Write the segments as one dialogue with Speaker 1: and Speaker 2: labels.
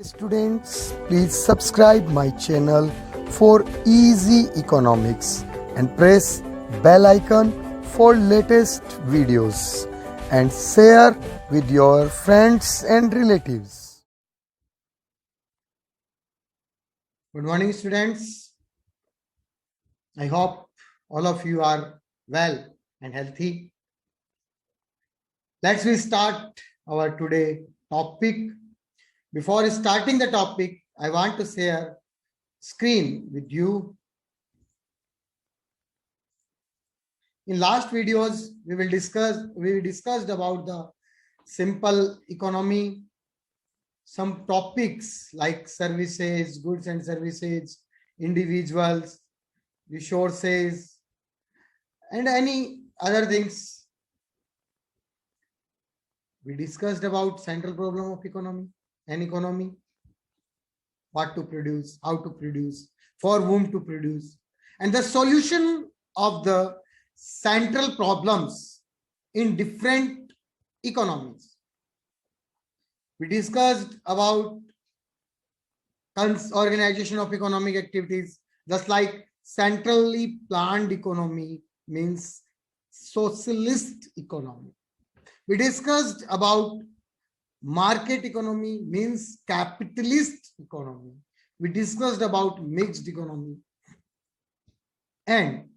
Speaker 1: Students, please subscribe my channel for easy economics and press bell icon for latest videos and share with your friends and relatives. Good morning, students. I hope all of you are well and healthy. Let's start our today topic. Before starting the topic, I want to share screen with you. In last videos, we discussed about the simple economy, some topics like services, goods and services, individuals, resources, and any other things. We discussed about central problem of economy and economy, what to produce, how to produce, for whom to produce, and the solution of the central problems in different economies. We discussed about organization of economic activities, just like centrally planned economy means socialist economy. We discussed about market economy means capitalist economy. We discussed about mixed economy, and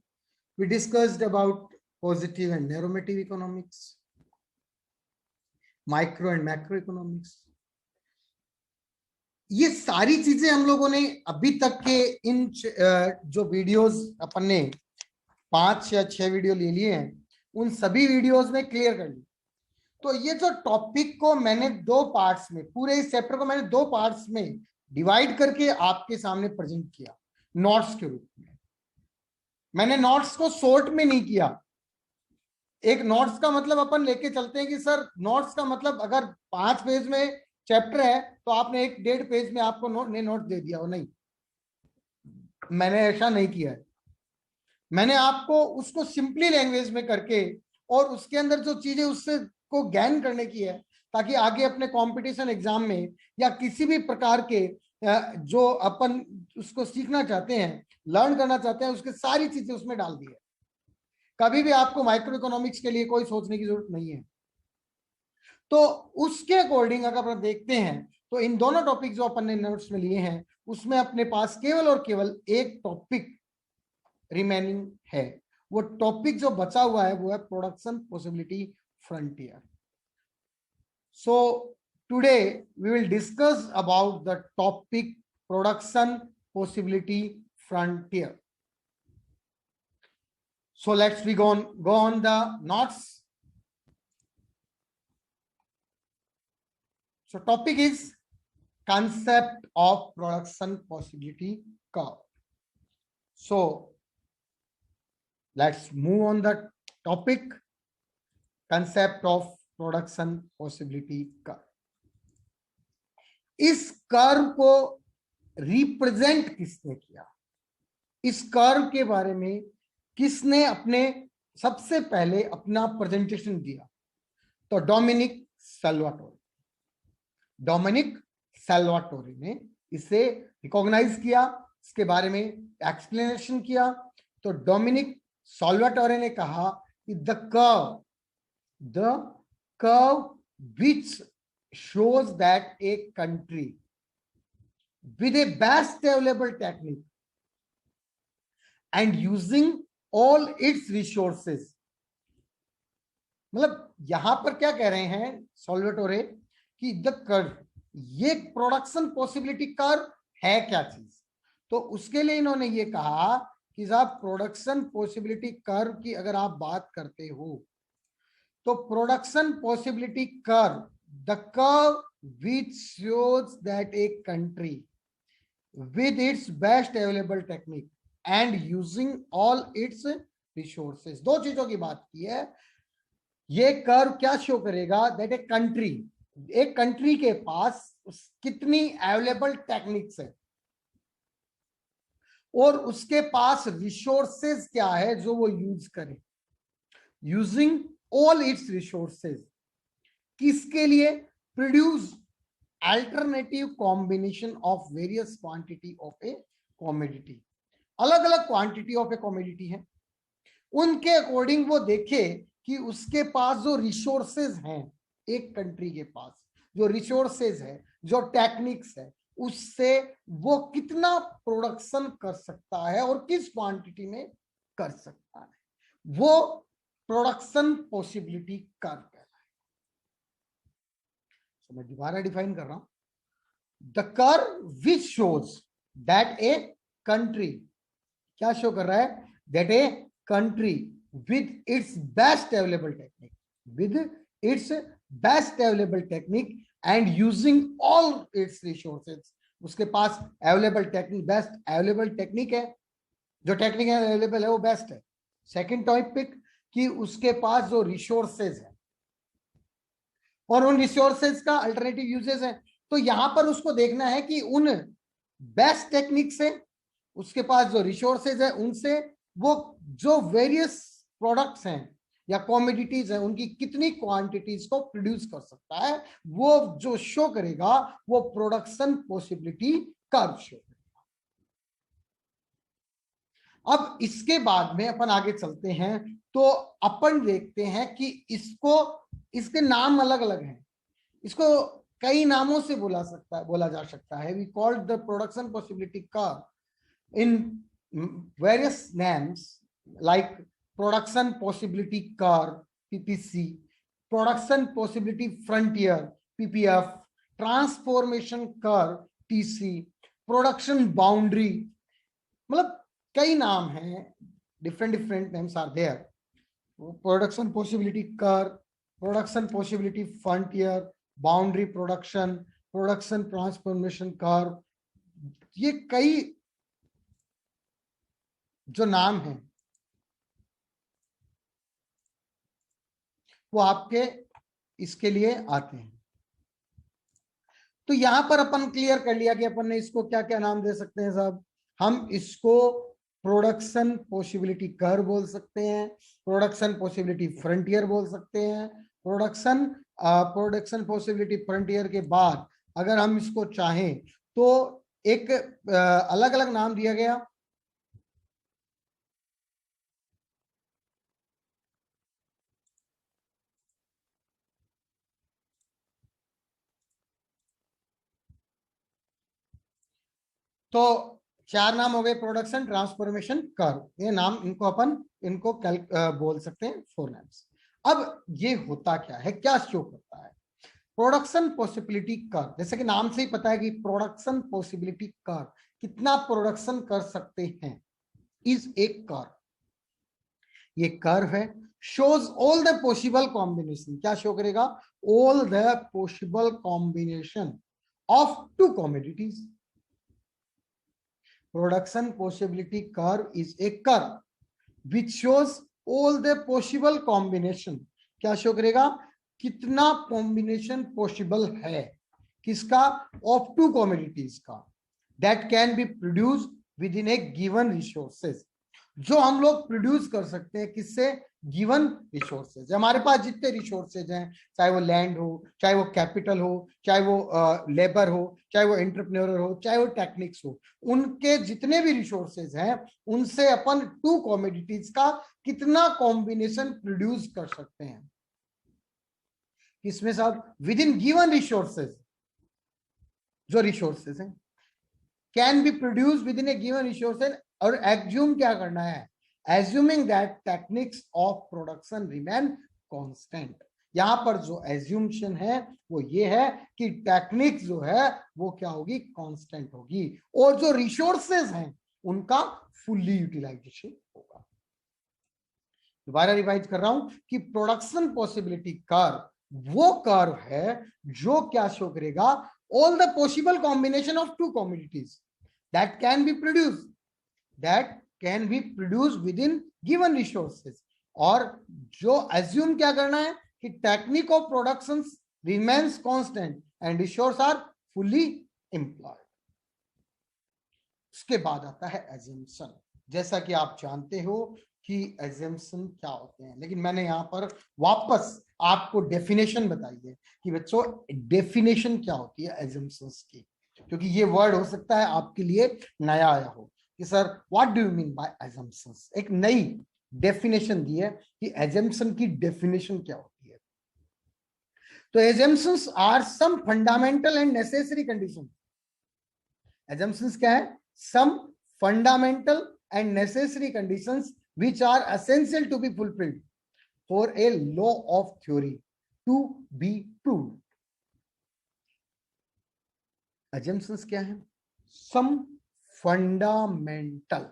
Speaker 1: we discussed about positive and normative economics, micro and macro economics. ये सारी चीजें हम लोगों ने अभी तक के इन जो वीडियोस अपन ने 5 या 6 वीडियो ले लिए हैं, उन सभी वीडियोस में क्लियर कर ली. तो ये जो टॉपिक को मैंने 2 पार्ट्स में, पूरे इस चैप्टर को मैंने 2 पार्ट्स में डिवाइड करके आपके सामने प्रेजेंट किया नोट्स के रूप में. मैंने नोट्स को शॉर्ट में नहीं किया. एक नोट्स का मतलब अपन लेके चलते हैं कि सर नोट्स का मतलब अगर 5 पेज में चैप्टर है तो आपने 1.5 पेज में आपको नोट दे दिया हो, नहीं, मैंने ऐसा नहीं किया है. मैंने आपको उसको सिंपली लैंग्वेज में करके और उसके अंदर जो चीजें उससे को ज्ञान करने की है, ताकि आगे अपने कंपटीशन एग्जाम में या किसी भी प्रकार के जो अपन उसको सीखना चाहते हैं, लर्न करना चाहते हैं, उसके सारी चीजें उसमें डाल दी है. कभी भी आपको माइक्रो इकोनॉमिक्स के लिए कोई सोचने की जरूरत नहीं है. तो उसके अकॉर्डिंग अगर अपन देखते हैं तो इन दोनों टॉपिक जो अपन ने नोट्स में लिए हैं, उसमें अपने पास केवल और केवल एक टॉपिक रिमेनिंग है. वो टॉपिक जो बचा हुआ है वो है production possibility frontier. So today we will discuss about the topic production possibility frontier. So let's go on the notes. So topic is concept of production possibility curve. So let's move on the topic concept of production possibility curve. इस curve को represent किसने किया, इस curve के बारे में किसने अपने सबसे पहले अपना प्रेजेंटेशन दिया? तो डोमिनिक सैल्वाटोरे ने इसे रिकॉग्नाइज किया, इसके बारे में एक्सप्लेनेशन किया. तो डोमिनिक सैल्वाटोरे ने कहा कि the curve which shows that a country with a best available technique and using all its resources, मतलब यहां पर क्या कह रहे हैं सॉल्वेटोरे कि द कर्व, ये प्रोडक्शन पॉसिबिलिटी कर्व है क्या चीज? तो उसके लिए इन्होंने ये कहा कि साहब प्रोडक्शन पॉसिबिलिटी कर्व की अगर आप बात करते हो तो production possibility curve, the curve which shows that a country with its best available technique and using all its resources, 2 चीजों की बात की है. ये कर्व क्या शो करेगा? दैट एक कंट्री के पास कितनी अवेलेबल टेक्निक्स है और उसके पास रिसोर्सेज क्या है जो वो यूज करे. यूजिंग all its resources, किसके लिए? Produce alternative combination of various quantity of A commodity. अलग अलग क्वांटिटी ऑफ ए कॉमोडिटी है, उनके अकॉर्डिंग वो देखे कि उसके पास जो रिसोर्सेज हैं, एक कंट्री के पास जो रिसोर्सेज है, जो टेक्निक्स है, उससे वो कितना प्रोडक्शन कर सकता है और किस क्वांटिटी में कर सकता है, वो प्रोडक्शन पॉसिबिलिटी कर्व कहलाता है। तो मैं दोबारा डिफाइन कर रहा हूं, the curve which shows that a country, क्या शो कर रहा है, that a country with its best available technique, with its best available technique and using all its resources, उसके पास available technique, best available technique है, जो technique available है वो बेस्ट है। सेकंड टॉपिक कि उसके पास जो रिसोर्सेज है और उन रिसोर्सेज का अल्टरनेटिव यूजेस है। तो यहां पर उसको देखना है कि उन बेस्ट टेक्निक से, उसके पास जो रिसोर्सेज है उनसे वो जो वेरियस प्रोडक्ट्स हैं या कॉमोडिटीज हैं उनकी कितनी क्वांटिटीज को प्रोड्यूस कर सकता है, वो जो शो करेगा वो प्रोडक्शन पॉसिबिलिटी कर्व शो करेगा। अब इसके बाद में अपन आगे चलते हैं, तो अपन देखते हैं कि इसके नाम अलग अलग हैं, इसको कई नामों से बोला जा सकता है। We called the production possibility curve in various names like production possibility curve PPC, production possibility frontier PPF, transformation curve TC, production boundary, मतलब कई नाम हैं, different names are there. Production possibility curve, production possibility frontier, boundary production, production transformation curve, ये कई जो नाम हैं वो आपके इसके लिए आते हैं। तो यहां पर अपन क्लियर कर लिया कि अपन ने इसको क्या क्या नाम दे सकते हैं साहब। हम इसको प्रोडक्शन पॉसिबिलिटी कर्व बोल सकते हैं, प्रोडक्शन पॉसिबिलिटी फ्रंटियर बोल सकते हैं, प्रोडक्शन पॉसिबिलिटी फ्रंटियर के बाद अगर हम इसको चाहें तो एक अलग अलग नाम दिया गया, तो चार नाम हो गए प्रोडक्शन ट्रांसफॉर्मेशन कर्व, ये नाम इनको बोल सकते हैं, 4 नाम्स। अब ये होता क्या है, क्या शो करता है, प्रोडक्शन पॉसिबिलिटी कर्व, जैसे कि नाम से ही पता है कि प्रोडक्शन पॉसिबिलिटी कर्व, कितना प्रोडक्शन कर सकते हैं, इज एक कर्व, ये कर्व है, shows all the possible combination, क्या शो करेगा, all the possible combination of two commodities. Production possibility curve is a curve which shows all the possible combination, क्या शो करेगा, कितना कॉम्बिनेशन पॉसिबल है, किसका, ऑफ टू कॉमोडिटीज का, that can be produce with in A given resources, जो हम लोग produce कर सकते हैं किससे, गिवन रिसोर्सेज। हमारे पास जितने रिसोर्सेज हैं, चाहे वो लैंड हो, चाहे वो कैपिटल हो, चाहे वो लेबर हो, चाहे वो एंटरप्रेन्योर हो, चाहे वो टेक्निक्स हो, उनके जितने भी रिसोर्सेज हैं उनसे अपन टू कॉमोडिटीज का कितना कॉम्बिनेशन प्रोड्यूस कर सकते हैं, किसमें साहब, विद इन गिवन रिसोर्सेज, जो रिसोर्सेज हैं can be produce with in A given resources. और एज्यूम क्या करना है, assuming that techniques of production remain constant. यहां पर जो एज्यूमशन है वो ये है कि टेक्निक्स जो है वो क्या होगी, कांस्टेंट होगी, और जो रिसोर्सेज हैं उनका फुल्ली यूटिलाइजेशन होगा। दोबारा रिवाइज कर रहा हूं कि प्रोडक्शन पॉसिबिलिटी कर्व वो कर्व है जो क्या शो करेगा, all the possible combination of two commodities that can be produce within given resources, और जो एज्यूम क्या करना है कि technique of production remains constant and resource are fully employed. उसके बाद आता है एजम्पशन। जैसा कि आप जानते हो कि एजम्पशन क्या होते हैं, लेकिन मैंने यहां पर वापस आपको डेफिनेशन बताइए कि बच्चों डेफिनेशन क्या होती है एजम्पशंस की, क्योंकि ये वर्ड हो सकता है आपके लिए नया आया हो कि sir what do you mean by assumptions. एक नई डेफिनेशन दी है कि एजम्पशन की डेफिनेशन क्या होती है। तो assumptions are some fundamental and necessary condition. Assumptions क्या है? Some fundamental and necessary conditions which are essential to be fulfilled for a law of theory to be proved. Assumptions क्या है? Some fundamental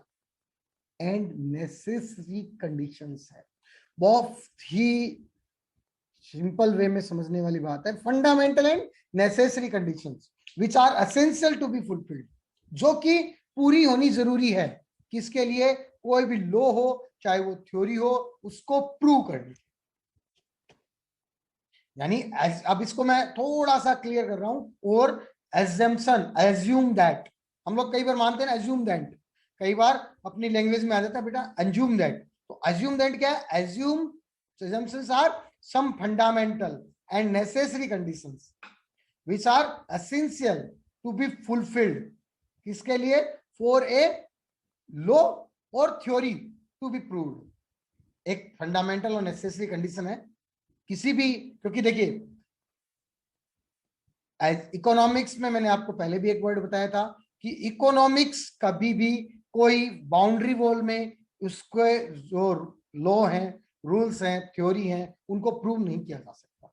Speaker 1: and necessary conditions है। बहुत ही simple way में समझने वाली बात है। Fundamental and necessary conditions which are essential to be fulfilled, जो कि पूरी होनी जरूरी है किसके लिए? कोई भी लॉ हो, चाहे वो थ्योरी हो, उसको प्रूव करने। यानी अब इसको मैं थोड़ा सा क्लियर कर रहा हूं। और एजम्पशन, एज्यूम दैट, हम लोग कई बार मानते हैं एज्यूम दैट, कई बार अपनी लैंग्वेज में आ जाता है बेटा एज्यूम दैट। तो एज्यूम दैट क्या है? Assume assumptions are some fundamental and necessary conditions which are essential to be fulfilled, किसके लिए? for a law or theory to be proved। एक फंडामेंटल और नेसेसरी कंडीशन है किसी भी, क्योंकि देखिए इकोनॉमिक्स में मैंने आपको पहले भी एक वर्ड बताया था कि इकोनॉमिक्स कभी भी कोई बाउंड्री वॉल में उसके जो लॉ हैं, रूल्स हैं, थ्योरी हैं, उनको प्रूव नहीं किया जा सकता।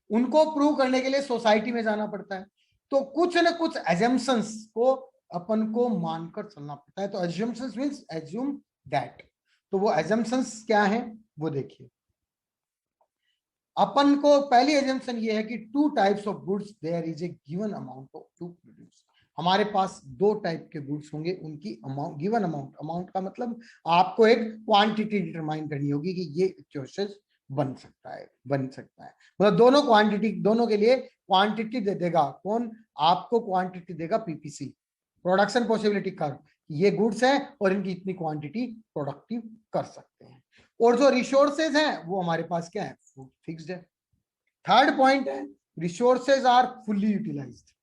Speaker 1: उनको प्रूव करने के लिए सोसाइटी में जाना पड़ता है। तो कुछ न कुछ एजम्पशंस को अपन को मानकर चलना पड़ता है। तो एजम्पशंस मींस एज्यूम दैट। तो वो एजम्पशंस क्या है वो देखिए। अपन को पहली एजम्पशन ये है कि two types of goods there is a given amount of to produce. हमारे पास दो टाइप के गुड्स होंगे, उनकी अमाउंट, गिवन अमाउंट, अमाउंट का मतलब आपको एक क्वांटिटी डिटरमाइन करनी होगी कि ये चॉइसेस बन सकता है, बन सकता है। मतलब दोनों क्वांटिटी, दोनों के लिए क्वांटिटी दे देगा कौन? आपको क्वांटिटी देगा पीपीसी, प्रोडक्शन पॉसिबिलिटी कर्व। ये गुड्स हैं और इनकी इतनी क्वांटिटी प्रोडक्टिव कर सकते हैं। और जो रिसोर्सेज हैं वो हमारे पास क्या है? फिक्स्ड है। थर्ड पॉइंट है रिसोर्सेज आर फुल्ली यूटिलाइज्ड।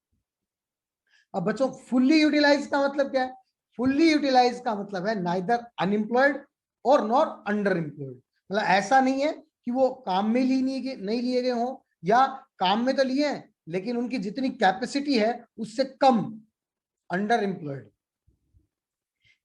Speaker 1: अब बच्चों फुल्ली यूटिलाइज का मतलब क्या है? फुल्ली यूटिलाइज का मतलब है नाइदर अनएम्प्लॉयड और नॉर अंडर एम्प्लॉयड। मतलब ऐसा नहीं है कि वो काम में नहीं लिए गए हों, या काम में तो लिए हैं लेकिन उनकी जितनी कैपेसिटी है उससे कम, अंडर एम्प्लॉयड।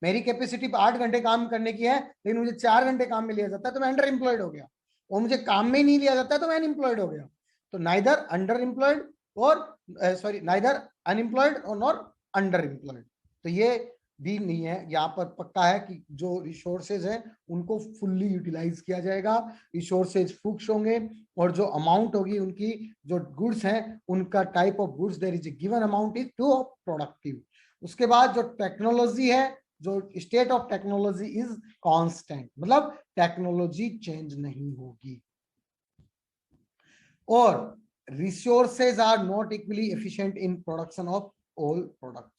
Speaker 1: मेरी कैपेसिटी 8 घंटे काम करने की है लेकिन मुझे 4 घंटे काम में लिया जाता है तो मैं अंडर एम्प्लॉयड हो गया, और मुझे काम में ही नहीं लिया जाता तो मैं अनएम्प्लॉयड हो गया। तो नाइदर अंडर एम्प्लॉयड और सॉरी नाइदर अनएम्प्लॉयड और नॉट अंडर एम्प्लॉयड। तो ये भी नहीं है, यहाँ पर पक्का है कि जो रिसोर्सेज हैं उनको फुल्ली यूटिलाइज किया जाएगा, रिसोर्सेज फिक्स होंगे, और जो अमाउंट होगी उनकी, जो गुड्स हैं उनका type of goods there is a given amount is to productive. उसके बाद जो टेक्नोलॉजी है, जो state of technology is constant, मतलब टेक्नोलॉजी चेंज नहीं होगी। और resources are not equally efficient in production of all product.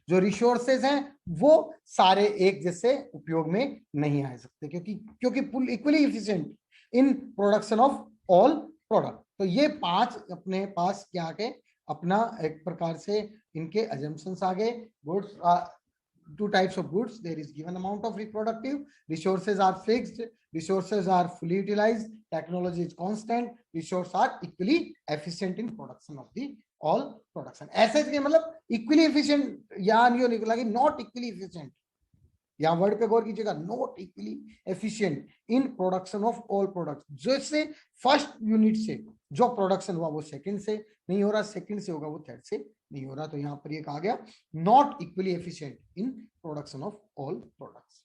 Speaker 1: जो रिसोर्सेज हैं वो सारे एक जैसे उपयोग में नहीं आ सकते, क्योंकि equally efficient in production of all product. तो ये 5 अपने पास क्या के अपना एक प्रकार से इनके assumptions आ गए। Goods, two types of goods, there is given amount of reproductive, resources are fixed, resources are fully utilized, technology is constant, resources are equally efficient in production of the all production। ऐसे के मतलब equally efficient यहाँ नहीं निकला कि not equally efficient, यहाँ word पे गौर कीजिएगा, not equally efficient in production of all products. जैसे फर्स्ट यूनिट से जो प्रोडक्शन हुआ वो सेकंड से नहीं हो रहा, सेकंड से होगा वो थर्ड से नहीं हो रहा। तो यहाँ पर ये कहा गया not equally efficient in production of all products.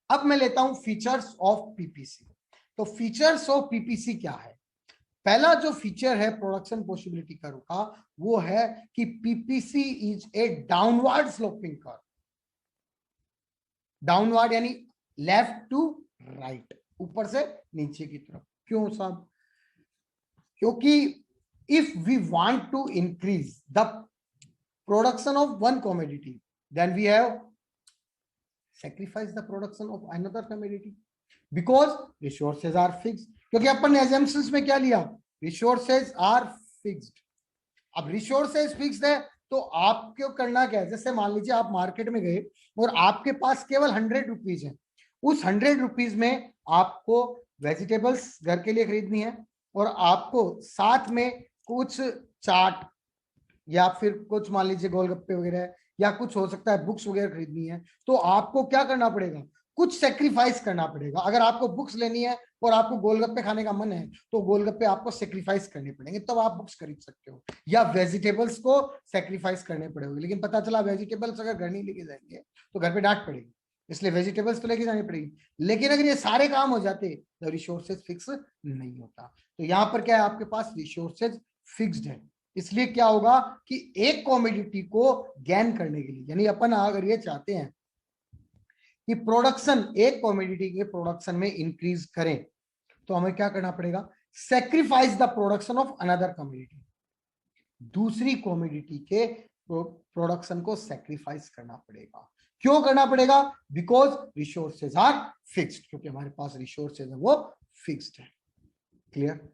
Speaker 1: अब मैं लेता हूं फीचर्स ऑफ पीपीसी। तो फीचर्स ऑफ पीपीसी क्या है? पहला जो फीचर है प्रोडक्शन पॉसिबिलिटी कर्व का वो है कि PPC is a downward sloping curve. Downward यानी लेफ्ट टू राइट, ऊपर से नीचे की तरफ। क्यों साहब? क्योंकि if we want to increase the production of one commodity then we have sacrifice the production of another commodity because resources are fixed। क्योंकि अपन ने assumptions में क्या लिया, रिसोर्सेज आर फिक्स्ड। अब रिसोर्सेज फिक्स्ड है तो आपको करना क्या है, जैसे मान लीजिए आप मार्केट में गए और आपके पास केवल 100 रुपीज है, उस 100 रुपीज में आपको वेजिटेबल्स घर के लिए खरीदनी है और आपको साथ में कुछ चाट या फिर कुछ मान लीजिए गोलगप्पे वगैरह या कुछ हो सकता है बुक्स वगैरह खरीदनी है, तो आपको क्या करना पड़ेगा, कुछ सेक्रीफाइस करना पड़ेगा। अगर आपको बुक्स लेनी है और आपको गोलगप्पे खाने का मन है तो गोलगप्पे आपको सेक्रीफाइस करने पड़ेंगे, तब आप बुक्स खरीद सकते हो, या वेजिटेबल्स को सेक्रीफाइस करने पड़ेंगे। लेकिन पता चला वेजिटेबल्स अगर घर नहीं लेके जाएंगे तो घर पे डांट पड़ेगी, इसलिए वेजिटेबल्स तो लेके जानी पड़ेगी। लेकिन अगर ये सारे काम हो जाते तो रिसोर्सेज फिक्स नहीं होता। तो यहाँ पर क्या है, आपके पास रिसोर्सेज फिक्स्ड है, इसलिए क्या होगा कि एक कॉमोडिटी को गेन करने के लिए, यानी अपन अगर ये चाहते हैं कि प्रोडक्शन, एक कॉमोडिटी के प्रोडक्शन में इंक्रीज करें, तो हमें क्या करना पड़ेगा, sacrifice the production of another commodity, दूसरी कॉमोडिटी के प्रोडक्शन को सेक्रीफाइस करना पड़ेगा। क्यों करना पड़ेगा, बिकॉज रिसोर्सेज आर फिक्स्ड, क्योंकि हमारे पास रिसोर्सेज है वो फिक्स्ड है। क्लियर,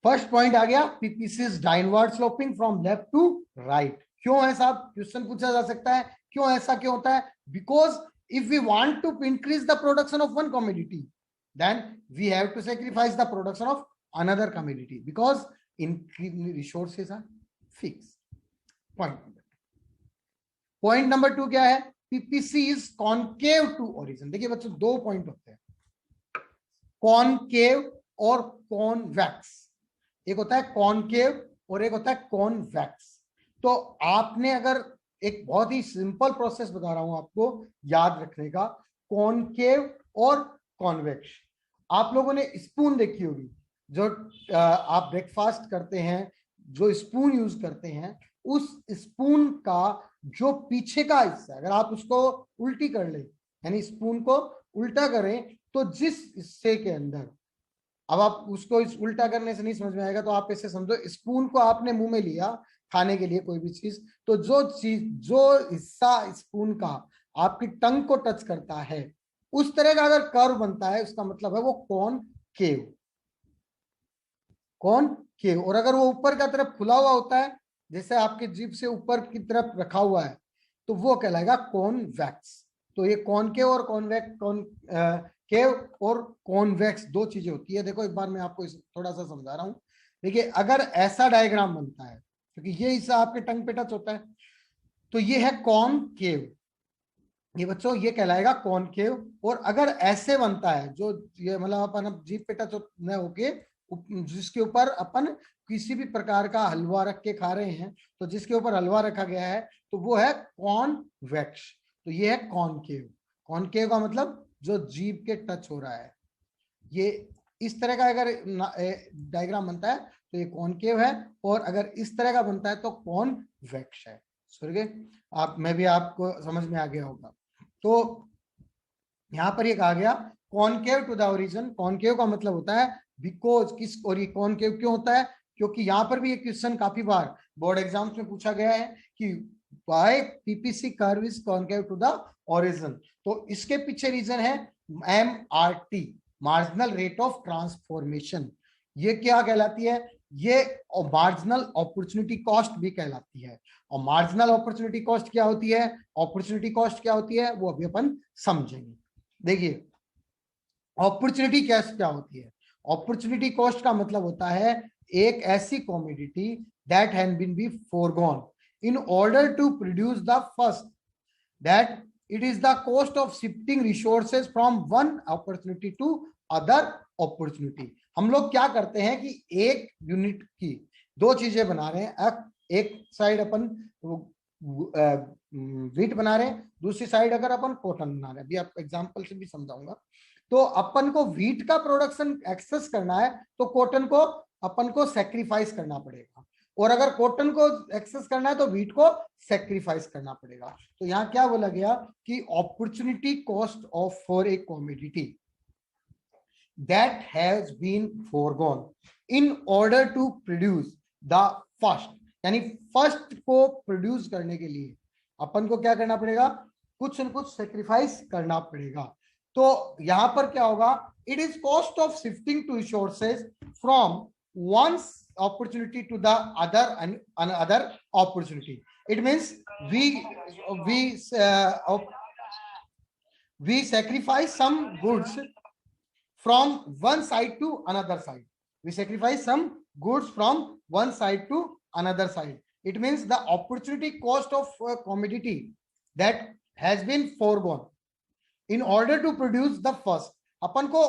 Speaker 1: फर्स्ट पॉइंट आ गया, PPC is downward sloping from left to right. क्यों है साहब, क्वेश्चन पूछा जा सकता है, क्यों ऐसा क्यों होता है, because if we want to increase the production of one commodity, then we have to sacrifice the production of another commodity because resources are fixed. Point number 2 क्या है, PPC is concave to origin। देखिए बच्चों, दो point होते हैं, concave और convex. एक होता है कॉनकेव और एक होता है कॉन्वेक्स। तो आपने अगर एक बहुत ही सिंपल प्रोसेस बता रहा हूं आपको याद रखने का, कॉनकेव और कॉन्वेक्स। आप लोगों ने स्पून देखी होगी, जो आप ब्रेकफास्ट करते हैं, जो स्पून यूज करते हैं, उस स्पून का जो पीछे का हिस्सा, अगर आप उसको उल्टी कर ले, यानी स्पून को उल्टा करें, तो जिस हिस्से के अंदर, अब आप उसको इस उल्टा करने से नहीं समझ में आएगा, तो आप ऐसे समझो, स्पून को आपने मुंह में लिया खाने के लिए कोई भी चीज, तो जो हिस्सा स्पून का आपकी टंग को टच करता है, उस तरह का अगर कर्व बनता है, उसका मतलब है वो कॉनकेव। और अगर वो ऊपर का तरफ खुला हुआ होता है, जैसे आपके जीभ से ऊपर की तरफ रखा हुआ है, तो वो कहलाएगा कॉन्वेक्स। तो ये कॉनकेव और केव और कॉन्वेक्स दो चीजें होती है। देखो एक बार मैं आपको थोड़ा सा समझा रहा हूं। देखिए, अगर ऐसा डायग्राम बनता है, क्योंकि ये हिस्सा आपके टंग पे टच होता है, तो ये है कॉनकेव, ये बच्चों ये कहलाएगा कॉनकेव। और अगर ऐसे बनता है, जो ये मतलब अपन जीभ पे टच न होके, जिसके ऊपर अपन किसी भी प्रकार का हलवा रख के खा रहे हैं, तो जिसके ऊपर हलवा रखा गया है, तो वो है कॉन्वेक्स। तो ये है कॉनकेव। कॉनकेव का मतलब जो जीभ के टच हो रहा है। ये इस तरह का अगर डायग्राम बनता है तो ये कॉनकेव है, और अगर इस तरह का बनता है तो कॉन्वेक्स है। समझ आप, मैं भी आपको समझ में आ गया होगा। तो यहां पर ये कहा गया concave to the origin. Concave का मतलब होता है बिकॉज किस, और ये कॉनकेव क्यों होता है, क्योंकि यहां पर भी ये क्वेश्चन काफी बार बोर्ड एग्जाम्स में पूछा गया है कि why PPC curve is concave to the origin. तो इसके पीछे रीजन है MRT, marginal rate of transformation. ये क्या कहलाती है, ये मार्जिनल अपॉर्चुनिटी कॉस्ट भी कहलाती है। और मार्जिनल अपॉर्चुनिटी कॉस्ट क्या होती है, अपॉर्चुनिटी कॉस्ट क्या होती है, वो अभी अपन समझेंगे। देखिए, अपॉर्चुनिटी कॉस्ट क्या होती है, अपॉर्चुनिटी कॉस्ट का मतलब होता है एक ऐसी commodity that has been be forgone in order to produce the first, that it is the cost of shifting resources from one opportunity to other opportunity। हम लोग क्या करते हैं कि एक यूनिट की दो चीजें बना रहे हैं, एक साइड अपन व्हीट बना रहे हैं, दूसरी साइड अगर अपन कॉटन बना रहे हैं, अभी आपको एग्जांपल से भी समझाऊंगा। तो अपन को व्हीट का प्रोडक्शन एक्सेस करना है तो कॉटन को अपन को सेक्रीफाइस करना पड़ेगा, और अगर कॉटन को एक्सेस करना है तो व्हीट को सेक्रीफाइस करना पड़ेगा। तो यहां क्या बोला गया कि opportunity cost of for a commodity that has been forgone in order to produce the first, यानी फर्स्ट को प्रोड्यूस करने के लिए अपन को क्या करना पड़ेगा, कुछ न कुछ सेक्रीफाइस करना पड़ेगा। तो यहां पर क्या होगा, it is cost of shifting two resources from one opportunity to the other and another opportunity. It means we sacrifice some goods from one side to another side. We sacrifice some goods from one side to another side. It means the opportunity cost of a commodity that has been foregone in order to produce the first. अपन को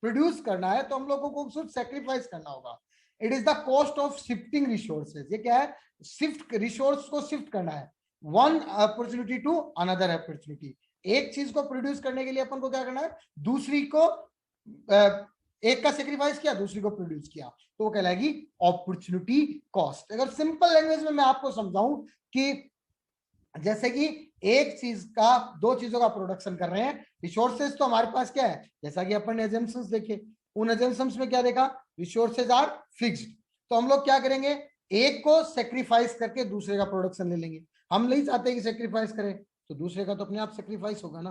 Speaker 1: produce करना है तो हम लोगों को कुछ sacrifice करना होगा. It is the cost of shifting resources. ये क्या है, शिफ्ट रिसोर्स को शिफ्ट करना है one opportunity to another opportunity. एक चीज को प्रोड्यूस करने के लिए अपन को क्या करना है, दूसरी को एक का सेक्रीफाइस किया, दूसरी को प्रोड्यूस किया, तो वो कहलाएगी अपॉर्चुनिटी कॉस्ट. अगर सिंपल लैंग्वेज में मैं आपको समझाऊं कि जैसे कि एक चीज का, दो चीजों का प्रोडक्शन कर रहे हैं, रिसोर्सेज तो हमारे पास क्या है, जैसा कि अपन ने एजम्पशंस देखे, उन एजम्पशंस में क्या देखा, रिसोर्सेज आर फिक्स्ड. तो हम लोग क्या करेंगे, एक को सेक्रीफाइस करके दूसरे का प्रोडक्शन ले लेंगे. हम नहीं चाहते कि सेक्रीफाइस करें, तो दूसरे का तो अपने आप सेक्रीफाइस होगा ना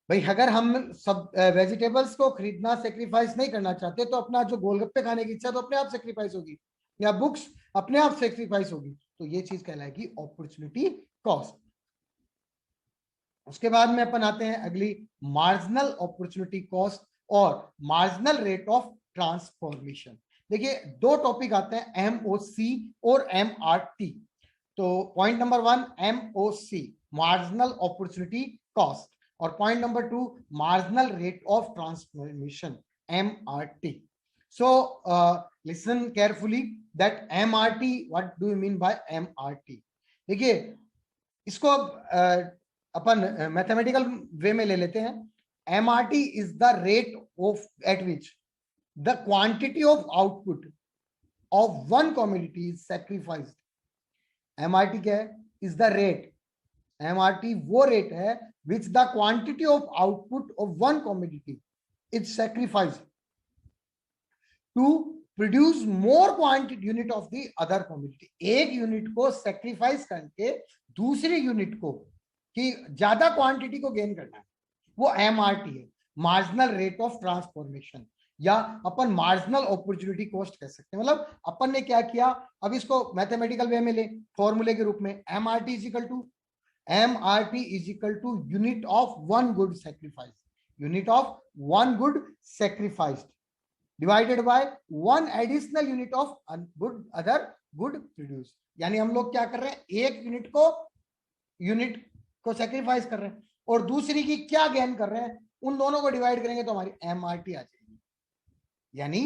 Speaker 1: भाई. अगर हम सब वेजिटेबल्स को खरीदना सेक्रीफाइस नहीं करना चाहते, तो अपना जो गोलगप्पे खाने की इच्छा तो अपने आप सेक्रीफाइस होगी, या बुक्स अपने आप सेक्रीफाइस होगी. तो ये चीज कहलाएगी अपॉर्चुनिटी कॉस्ट. उसके बाद में अपन आते हैं अगली, मार्जिनल अपॉर्चुनिटी कॉस्ट और मार्जिनल रेट ऑफ ट्रांसफॉर्मेशन. देखिए दो टॉपिक आते हैं, एमओसी और एमआरटी. तो point number 1 MOC, marginal opportunity cost, और point number 2 marginal rate of transformation, MRT. So listen carefully that MRT, what do you mean by MRT? देखिए इसको अपन mathematical वे में ले लेते हैं. MRT is the rate of at which the quantity of output of one commodity is sacrificed. MRT क्या है, is the rate. MRT वो rate है which the quantity of output of one commodity is sacrificed to produce more quantity unit of the other commodity. एक unit को sacrifice करके दूसरी unit को कि ज्यादा क्वांटिटी को गेन करना है, वो एमआरटी है, मार्जिनल रेट ऑफ ट्रांसफॉर्मेशन, या अपन मार्जिनल अपॉर्चुनिटी कॉस्ट कह सकते हैं. मतलब अपन ने क्या किया, अब इसको मैथमेटिकल वे में ले, फॉर्मूले के रूप में, MRT is equal to unit of one good sacrifice, unit of one good sacrificed divided by one additional unit of other good produced. यानी हम लोग क्या कर रहे हैं, एक यूनिट को सेक्रीफाइस कर रहे हैं और दूसरी की क्या गेन कर रहे हैं, उन दोनों को डिवाइड करेंगे तो हमारी एमआरटी आ जाएगी. यानी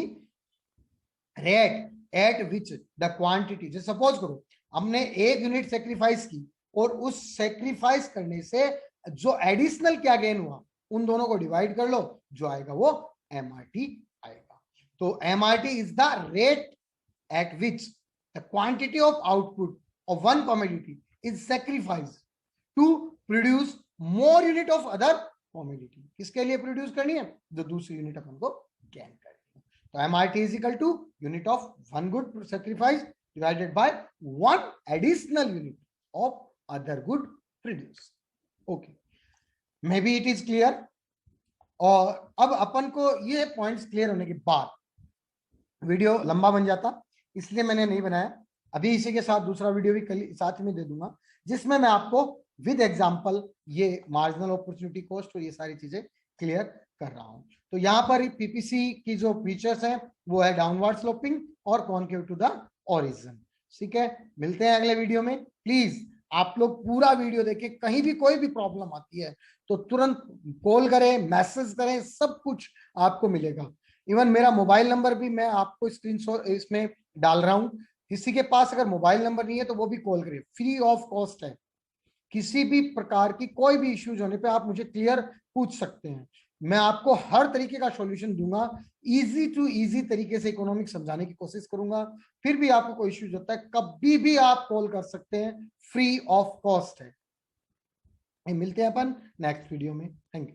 Speaker 1: rate at which the quantity, जैसे सपोज करो हमने एक यूनिट सेक्रीफाइस की और उस सेक्रीफाइस करने से जो एडिशनल क्या गेन हुआ, उन दोनों को डिवाइड कर लो, जो आएगा वो एमआरटी आएगा. तो MRT is the rate at which the quantity of output of one commodity is sacrificed to produce more unit of other commodity. किसके लिए प्रोड्यूस करनी है, जो दूसरी यूनिट अपन को गेन करनी है. तो MRT is equal to unit of one good sacrifice divided by one additional unit of other good produced. Okay, maybe it is clear. और अब अपन को ये पॉइंट्स क्लियर होने के बाद वीडियो लंबा बन जाता, इसलिए मैंने नहीं बनाया. अभी इसी के साथ दूसरा वीडियो भी साथ में दे दूंगा, जिसमें मैं आपको विद एग्जांपल ये मार्जिनल अपॉर्चुनिटी कॉस्ट और ये सारी चीजें क्लियर कर रहा हूं. तो यहाँ पर पीपीसी की जो फीचर्स हैं वो है डाउनवर्ड स्लोपिंग और कॉनकेव टू द ओरिजिन. ठीक है, मिलते हैं अगले वीडियो में. प्लीज आप लोग पूरा वीडियो देखें, कहीं भी कोई भी प्रॉब्लम आती है तो तुरंत कॉल करें, मैसेज करें, सब कुछ आपको मिलेगा. इवन मेरा मोबाइल नंबर भी मैं आपको स्क्रीनशॉट इसमें डाल रहा हूं. किसी के पास अगर मोबाइल नंबर नहीं है तो वो भी कॉल करें, फ्री ऑफ कॉस्ट है. किसी भी प्रकार की कोई भी इश्यूज होने पे आप मुझे क्लियर पूछ सकते हैं, मैं आपको हर तरीके का सॉल्यूशन दूंगा. इजी टू इजी तरीके से इकोनॉमिक्स समझाने की कोशिश करूंगा. फिर भी आपको कोई इश्यूज होता है, कभी भी आप कॉल कर सकते हैं, फ्री ऑफ कॉस्ट है. मिलते हैं अपन नेक्स्ट वीडियो में. Thank you.